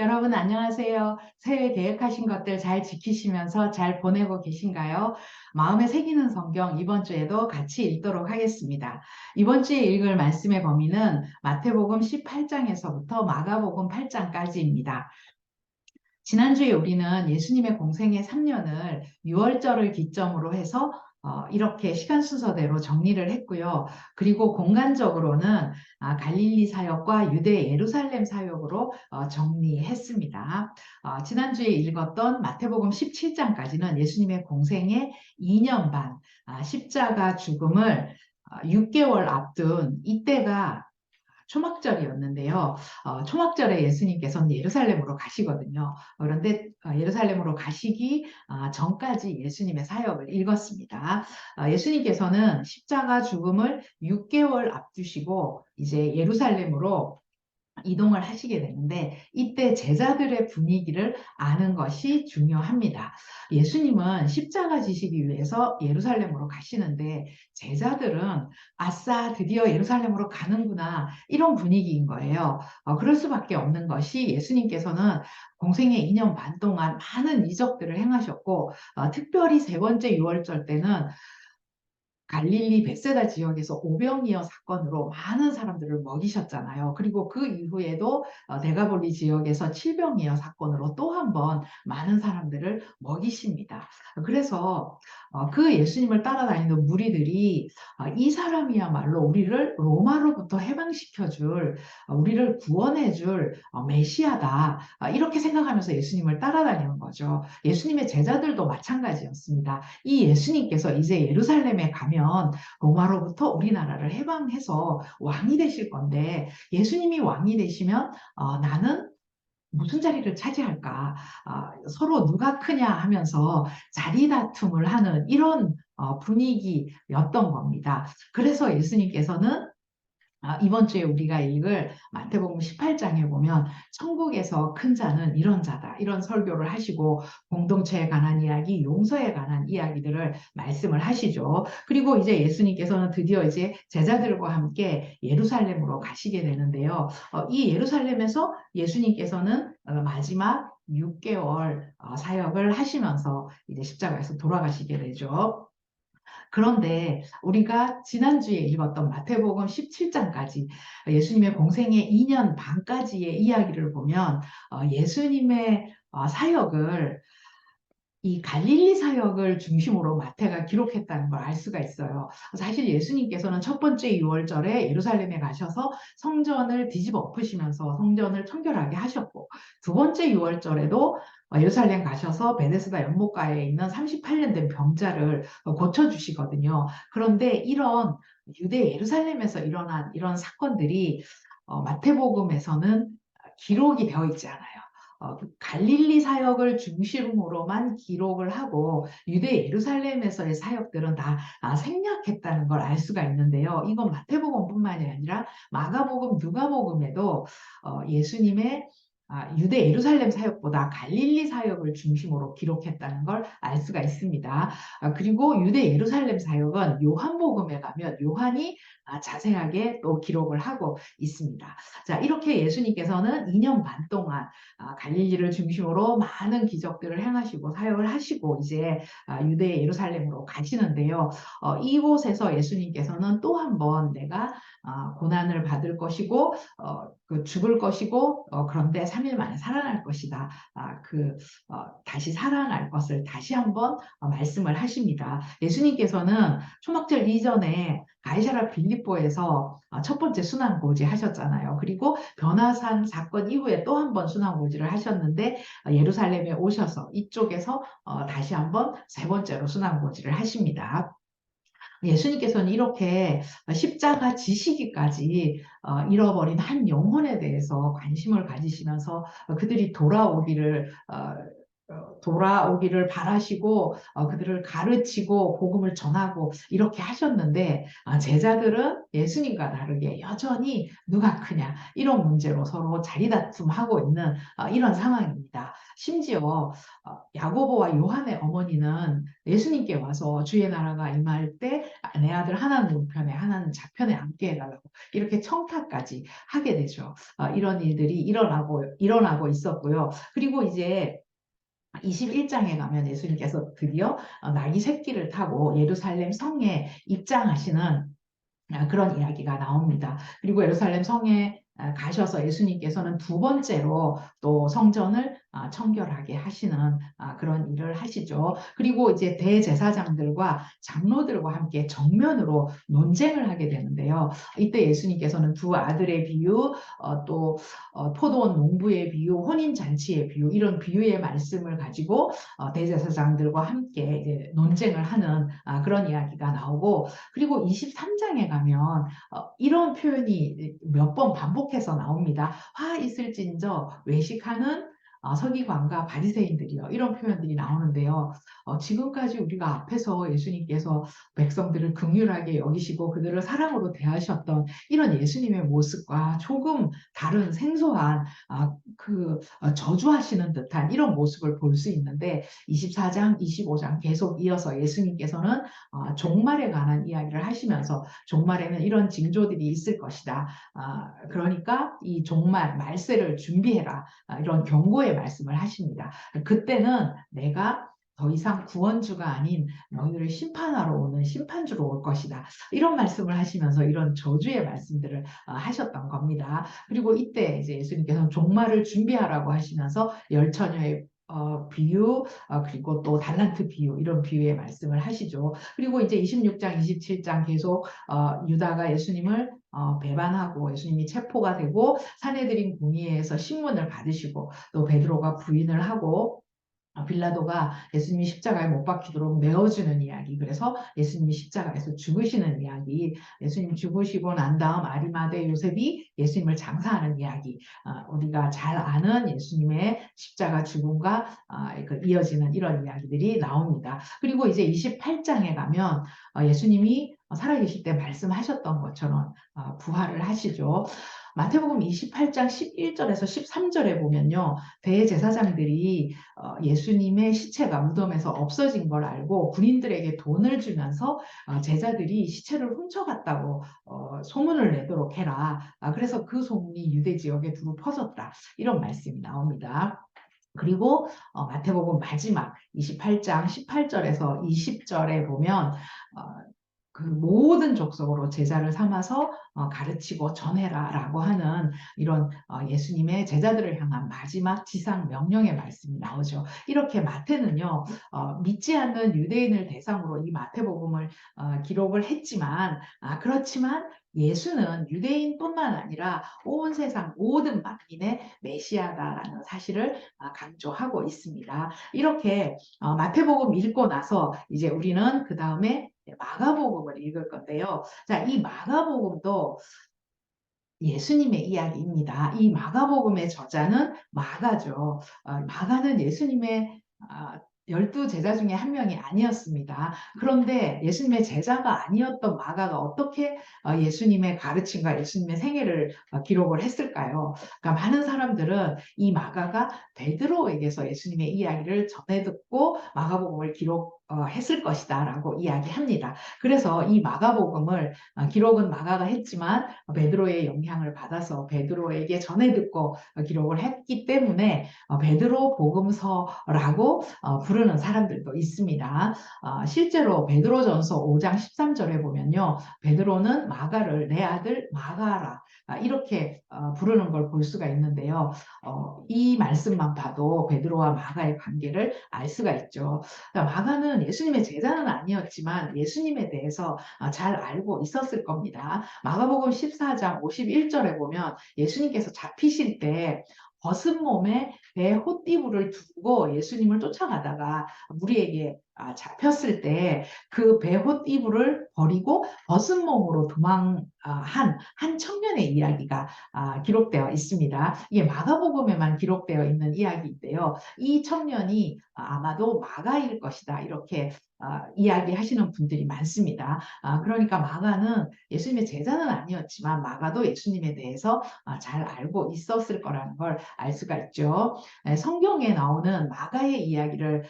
여러분 안녕하세요. 새해 계획하신 것들 잘 지키시면서 잘 보내고 계신가요? 마음에 새기는 성경 이번 주에도 같이 읽도록 하겠습니다. 이번 주에 읽을 말씀의 범위는 마태복음 18장에서부터 마가복음 8장까지입니다. 지난주에 우리는 예수님의 공생의 3년을 6월절을 기점으로 해서 이렇게 시간 순서대로 정리를 했고요. 그리고 공간적으로는 갈릴리 사역과 유대 예루살렘 사역으로 정리했습니다. 지난주에 읽었던 마태복음 17장까지는 예수님의 공생의 2년 반, 십자가 죽음을 6개월 앞둔 이때가 초막절이었는데요. 초막절에 예수님께서는 예루살렘으로 가시거든요. 그런데 예루살렘으로 가시기 전까지 예수님의 사역을 읽었습니다. 예수님께서는 십자가 죽음을 6개월 앞두시고 이제 예루살렘으로 이동을 하시게 되는데 이때 제자들의 분위기를 아는 것이 중요합니다. 예수님은 십자가 지시기 위해서 예루살렘으로 가시는데 제자들은 아싸 드디어 예루살렘으로 가는구나 이런 분위기인 거예요. 그럴 수밖에 없는 것이 예수님께서는 공생의 2년 반 동안 많은 이적들을 행하셨고 특별히 세 번째 유월절 때는 갈릴리 벳세다 지역에서 오병이어 사건으로 많은 사람들을 먹이셨잖아요. 그리고 그 이후에도 데가볼리 지역에서 칠병이어 사건으로 또 한 번 많은 사람들을 먹이십니다. 그래서 그 예수님을 따라다니는 무리들이 이 사람이야말로 우리를 로마로부터 해방시켜줄, 우리를 구원해줄 메시아다. 이렇게 생각하면서 예수님을 따라다니는 거죠. 예수님의 제자들도 마찬가지였습니다. 이 예수님께서 이제 예루살렘에 가면 로마로부터 우리나라를 해방해서 왕이 되실 건데 예수님이 왕이 되시면 나는 무슨 자리를 차지할까? 서로 누가 크냐 하면서 자리 다툼을 하는 이런 분위기였던 겁니다. 그래서 예수님께서는 이번 주에 우리가 읽을 마태복음 18장에 보면 천국에서 큰 자는 이런 자다 이런 설교를 하시고 공동체에 관한 이야기, 용서에 관한 이야기들을 말씀을 하시죠. 그리고 이제 예수님께서는 드디어 이제 제자들과 함께 예루살렘으로 가시게 되는데요. 이 예루살렘에서 예수님께서는 마지막 6개월 사역을 하시면서 이제 십자가에서 돌아가시게 되죠. 그런데 우리가 지난주에 읽었던 마태복음 17장까지 예수님의 공생의 2년 반까지의 이야기를 보면 예수님의 사역을 이 갈릴리 사역을 중심으로 마태가 기록했다는 걸 알 수가 있어요. 사실 예수님께서는 첫 번째 유월절에 예루살렘에 가셔서 성전을 뒤집어 엎으시면서 성전을 청결하게 하셨고 두 번째 유월절에도 예루살렘 가셔서 베데스다 연못가에 있는 38년 된 병자를 고쳐주시거든요. 그런데 이런 유대 예루살렘에서 일어난 이런 사건들이 마태복음에서는 기록이 되어 있지 않아요. 그 갈릴리 사역을 중심으로만 기록을 하고 유대 예루살렘에서의 사역들은 다 생략했다는 걸 알 수가 있는데요. 이건 마태복음뿐만이 아니라 마가복음, 누가복음에도 예수님의 유대 예루살렘 사역보다 갈릴리 사역을 중심으로 기록했다는 걸 알 수가 있습니다. 그리고 유대 예루살렘 사역은 요한복음에 가면 요한이 자세하게 또 기록을 하고 있습니다. 자, 이렇게 예수님께서는 2년 반 동안 갈릴리를 중심으로 많은 기적들을 행하시고 사역을 하시고 이제 유대 예루살렘으로 가시는데요. 이곳에서 예수님께서는 또 한 번 내가 고난을 받을 것이고 죽을 것이고 그런데 3일 만에 살아날 것이다. 다시 살아날 것을 다시 한번 말씀을 하십니다. 예수님께서는 초막절 이전에 가이사랴 빌립보에서 첫 번째 순환고지 하셨잖아요. 그리고 변화산 사건 이후에 또 한 번 순환고지를 하셨는데 예루살렘에 오셔서 이쪽에서 다시 한번 세 번째로 순환고지를 하십니다. 예수님께서는 이렇게 십자가 지시기까지 잃어버린 한 영혼에 대해서 관심을 가지시면서 그들이 돌아오기를 돌아오기를 바라시고 그들을 가르치고 복음을 전하고 이렇게 하셨는데 제자들은 예수님과 다르게 여전히 누가 크냐 이런 문제로 서로 자리다툼하고 있는 이런 상황입니다. 심지어 야고보와 요한의 어머니는 예수님께 와서 주의 나라가 임할 때 내 아들 하나는 우편에 하나는 좌편에 앉게 해달라고 이렇게 청탁까지 하게 되죠. 이런 일들이 일어나고 있었고요. 그리고 이제 21장에 가면 예수님께서 드디어 나귀 새끼를 타고 예루살렘 성에 입장하시는 그런 이야기가 나옵니다. 그리고 예루살렘 성에 가셔서 예수님께서는 두 번째로 또 성전을 청결하게 하시는 그런 일을 하시죠. 그리고 이제 대제사장들과 장로들과 함께 정면으로 논쟁을 하게 되는데요. 이때 예수님께서는 두 아들의 비유, 또 포도원 농부의 비유, 혼인잔치의 비유 이런 비유의 말씀을 가지고 대제사장들과 함께 이제 논쟁을 하는 그런 이야기가 나오고 그리고 23장에 가면 이런 표현이 몇 번 반복해서 나옵니다. 화 있을진저 외식하는 서기관과 바리새인들이요. 이런 표현들이 나오는데요. 지금까지 우리가 앞에서 예수님께서 백성들을 긍휼하게 여기시고 그들을 사랑으로 대하셨던 이런 예수님의 모습과 조금 다른 생소한 저주하시는 듯한 이런 모습을 볼 수 있는데 24장, 25장 계속 이어서 예수님께서는 종말에 관한 이야기를 하시면서 종말에는 이런 징조들이 있을 것이다. 그러니까 이 종말, 말세를 준비해라. 이런 경고의 말씀을 하십니다. 그때는 내가 더 이상 구원주가 아닌 너희를 심판하러 오는 심판주로 올 것이다. 이런 말씀을 하시면서 이런 저주의 말씀들을 하셨던 겁니다. 그리고 이때 이제 예수님께서는 종말을 준비하라고 하시면서 열처녀의 비유, 그리고 또 달란트 비유, 이런 비유의 말씀을 하시죠. 그리고 이제 26장, 27장 계속 유다가 예수님을 배반하고 예수님이 체포가 되고 사내들인 공의회에서 신문을 받으시고 또 베드로가 부인을 하고 빌라도가 예수님이 십자가에 못 박히도록 메어주는 이야기, 그래서 예수님이 십자가에서 죽으시는 이야기, 예수님 죽으시고 난 다음 아리마대 요셉이 예수님을 장사하는 이야기, 우리가 잘 아는 예수님의 십자가 죽음과 이어지는 이런 이야기들이 나옵니다. 그리고 이제 28장에 가면 예수님이 살아계실 때 말씀하셨던 것처럼 부활을 하시죠. 마태복음 28장 11절에서 13절에 보면요. 대제사장들이 예수님의 시체가 무덤에서 없어진 걸 알고 군인들에게 돈을 주면서 제자들이 시체를 훔쳐갔다고 소문을 내도록 해라. 그래서 그 소문이 유대 지역에 두루 퍼졌다. 이런 말씀이 나옵니다. 그리고 마태복음 마지막 28장 18절에서 20절에 보면 그 모든 족속으로 제자를 삼아서 가르치고 전해라라고 하는 이런 예수님의 제자들을 향한 마지막 지상 명령의 말씀이 나오죠. 이렇게 마태는요, 믿지 않는 유대인을 대상으로 이 마태복음을 기록을 했지만, 그렇지만 예수는 유대인뿐만 아니라 온 세상 모든 만민의 메시아다라는 사실을 강조하고 있습니다. 이렇게 마태복음 읽고 나서 이제 우리는 그 다음에 마가복음을 읽을 건데요. 자, 이 마가복음도 예수님의 이야기입니다. 이 마가복음의 저자는 마가죠. 마가는 예수님의 12제자 중에 한 명이 아니었습니다. 그런데 예수님의 제자가 아니었던 마가가 어떻게 예수님의 가르침과 예수님의 생애를 기록을 했을까요? 그러니까 많은 사람들은 이 마가가 베드로에게서 예수님의 이야기를 전해 듣고 마가복음을 기록했을 것이다 라고 이야기합니다. 그래서 이 마가복음을 기록은 마가가 했지만 베드로의 영향을 받아서 베드로에게 전해 듣고 기록을 했기 때문에 베드로 복음서라고 부르는 사람들도 있습니다. 실제로 베드로전서 5장 13절에 보면요. 베드로는 마가를 내 아들 마가라 이렇게 부르는 걸 볼 수가 있는데요. 이 말씀만 봐도 베드로와 마가의 관계를 알 수가 있죠. 그러니까 마가는 예수님의 제자는 아니었지만 예수님에 대해서 잘 알고 있었을 겁니다. 마가복음 14장 51절에 보면 예수님께서 잡히실 때 벗은 몸에 배에 호띠부를 두고 예수님을 쫓아가다가 무리에게 잡혔을 때 그 배옷 이불을 버리고 벗은 몸으로 도망한 한 청년의 이야기가 기록되어 있습니다. 이게 마가복음에만 기록되어 있는 이야기인데요. 이 청년이 아마도 마가일 것이다 이렇게 이야기하시는 분들이 많습니다. 그러니까 마가는 예수님의 제자는 아니었지만 마가도 예수님에 대해서 잘 알고 있었을 거라는 걸 알 수가 있죠. 성경에 나오는 마가의 이야기를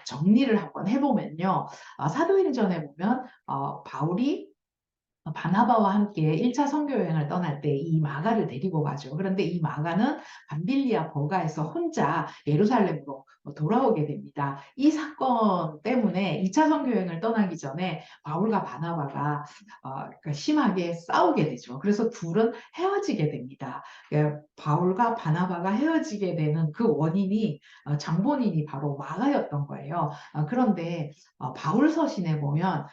정리를 한번 해보면요. 사도행전에 보면 바울이 바나바와 함께 1차 선교 여행을 떠날 때 이 마가를 데리고 가죠. 그런데 이 마가는 밤빌리아 버가에서 혼자 예루살렘으로 돌아오게 됩니다. 이 사건 때문에 2차 선교 여행을 떠나기 전에 바울과 바나바가 그러니까 심하게 싸우게 되죠. 그래서 둘은 헤어지게 됩니다. 바울과 바나바가 헤어지게 되는 그 원인이 장본인이 바로 마가였던 거예요. 그런데 바울 서신에 보면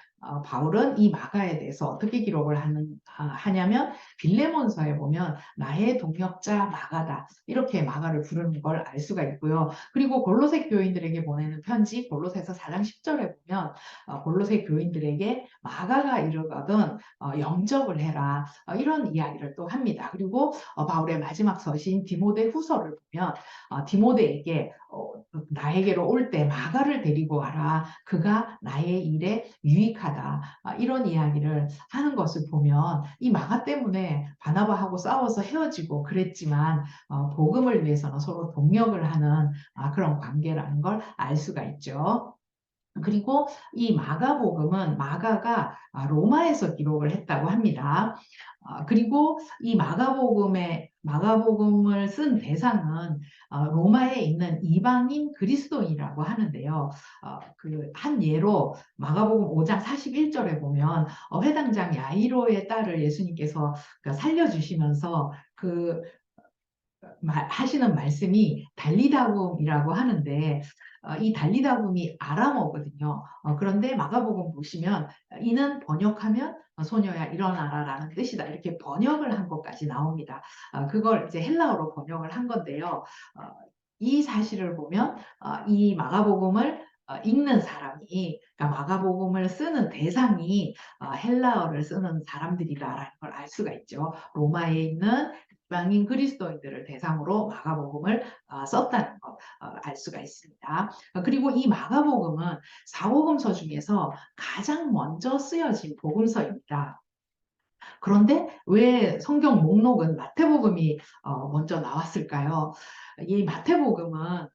바울은 이 마가에 대해서 어떻게 기록을 하냐면 빌레몬서에 보면 나의 동역자 마가다 이렇게 마가를 부르는 걸 알 수가 있고요. 그리고 골로새 교인들에게 보내는 편지 골로새서 4장 10절에 보면 골로새 교인들에게 마가가 이르거든 영접을 해라 이런 이야기를 또 합니다. 그리고 바울의 마지막 서신 디모데 후서를 보면 디모데에게 나에게로 올 때 마가를 데리고 와라. 그가 나의 일에 유익하다. 이런 이야기를 하는 것을 보면 이 마가 때문에 바나바하고 싸워서 헤어지고 그랬지만 복음을 위해서는 서로 동역을 하는 그런 관계라는 걸 알 수가 있죠. 그리고 이 마가복음은 마가가 로마에서 기록을 했다고 합니다. 그리고 이 마가복음을 쓴 대상은 로마에 있는 이방인 그리스도인이라고 하는데요. 그 한 예로 마가복음 5장 41절에 보면 회당장 야이로의 딸을 예수님께서 살려주시면서 하시는 말씀이 달리다굼이라고 하는데 이 달리다굼이 아람어거든요. 그런데 마가복음 보시면 이는 번역하면 소녀야 일어나라라는 뜻이다. 이렇게 번역을 한 것까지 나옵니다. 그걸 이제 헬라어로 번역을 한 건데요. 이 사실을 보면 이 마가복음을 읽는 사람이, 그러니까 마가복음을 쓰는 대상이 헬라어를 쓰는 사람들이라는 걸 알 수가 있죠. 로마에 있는 이방인 그리스도인들을 대상으로 마가복음을 썼다는 것 알 수가 있습니다. 그리고 이 마가복음은 사복음서 중에서 가장 먼저 쓰여진 복음서입니다. 그런데 왜 성경 목록은 마태복음이 먼저 나왔을까요? 이 마태복음은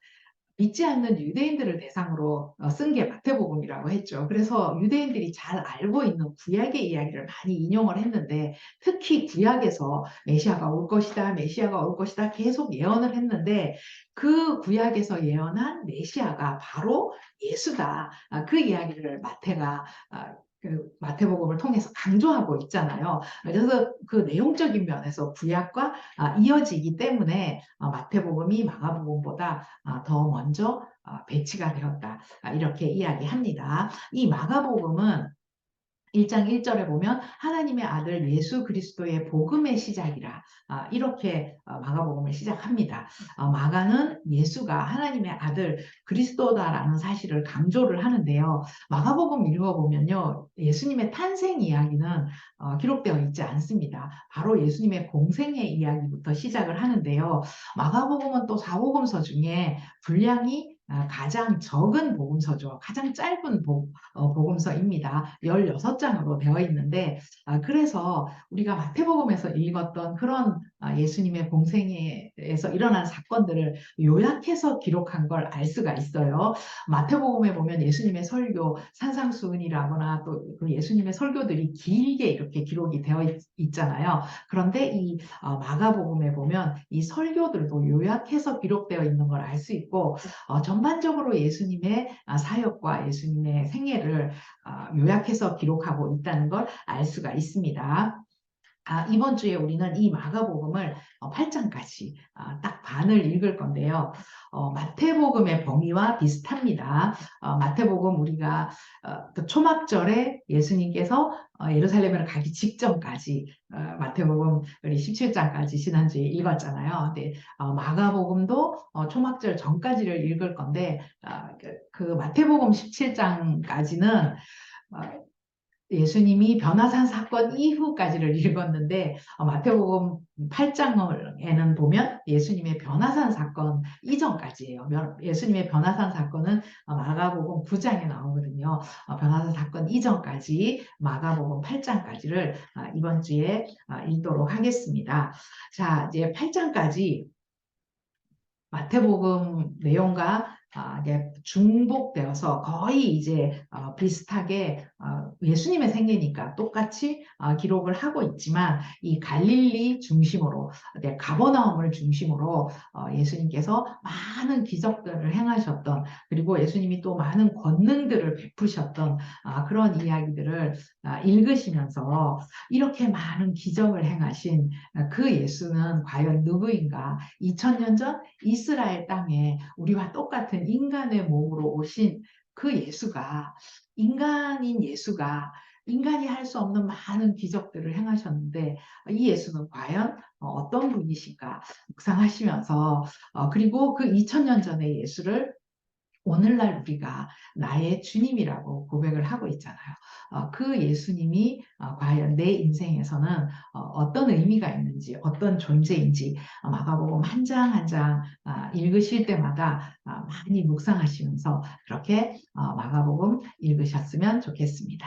믿지 않는 유대인들을 대상으로 쓴 게 마태복음이라고 했죠. 그래서 유대인들이 잘 알고 있는 구약의 이야기를 많이 인용을 했는데 특히 구약에서 메시아가 올 것이다, 메시아가 올 것이다 계속 예언을 했는데 그 구약에서 예언한 메시아가 바로 예수다. 그 이야기를 그 마태복음을 통해서 강조하고 있잖아요. 그래서 그 내용적인 면에서 구약과 이어지기 때문에 마태복음이 마가복음보다 더 먼저 배치가 되었다. 이렇게 이야기합니다. 이 마가복음은 1장 1절에 보면 하나님의 아들 예수 그리스도의 복음의 시작이라 이렇게 마가복음을 시작합니다. 마가는 예수가 하나님의 아들 그리스도다라는 사실을 강조를 하는데요. 마가복음 읽어보면요. 예수님의 탄생 이야기는 기록되어 있지 않습니다. 바로 예수님의 공생의 이야기부터 시작을 하는데요. 마가복음은 또 사복음서 중에 분량이 가장 적은 복음서죠. 가장 짧은 복음서입니다. 16장으로 되어 있는데 그래서 우리가 마태복음에서 읽었던 그런 예수님의 공생애에서 일어난 사건들을 요약해서 기록한 걸 알 수가 있어요. 마태복음에 보면 예수님의 설교, 산상수훈이라거나 또 그 예수님의 설교들이 길게 이렇게 기록이 되어 있잖아요. 그런데 이 마가복음에 보면 이 설교들도 요약해서 기록되어 있는 걸 알 수 있고 전반적으로 예수님의 사역과 예수님의 생애를 요약해서 기록하고 있다는 걸 알 수가 있습니다. 이번 주에 우리는 이 마가복음을 8장까지 딱 반을 읽을 건데요. 마태복음의 범위와 비슷합니다. 마태복음 우리가 그 초막절에 예수님께서 예루살렘을 가기 직전까지 마태복음 우리 17장까지 지난주에 읽었잖아요. 근데 마가복음도 초막절 전까지를 읽을 건데 그 마태복음 17장까지는 예수님이 변화산 사건 이후까지를 읽었는데 마태복음 8장에는 보면 예수님의 변화산 사건 이전까지예요. 예수님의 변화산 사건은 마가복음 9장에 나오거든요. 변화산 사건 이전까지 마가복음 8장까지를 이번 주에 읽도록 하겠습니다. 자, 이제 8장까지 마태복음 내용과 이제 중복되어서 거의 이제 비슷하게 예수님의 생애니까 똑같이 기록을 하고 있지만 이 갈릴리 중심으로 가버나움을 중심으로 예수님께서 많은 기적들을 행하셨던 그리고 예수님이 또 많은 권능들을 베푸셨던 그런 이야기들을 읽으시면서 이렇게 많은 기적을 행하신 그 예수는 과연 누구인가? 2000년 전 이스라엘 땅에 우리와 똑같은 인간의 몸으로 오신 그 예수가 인간인 예수가 인간이 할 수 없는 많은 기적들을 행하셨는데 이 예수는 과연 어떤 분이신가 묵상하시면서 그리고 그 2000년 전의 예수를 오늘날 우리가 나의 주님이라고 고백을 하고 있잖아요. 그 예수님이 과연 내 인생에서는 어떤 의미가 있는지, 어떤 존재인지 마가복음 한 장 한 장 읽으실 때마다 많이 묵상하시면서 그렇게 마가복음 읽으셨으면 좋겠습니다.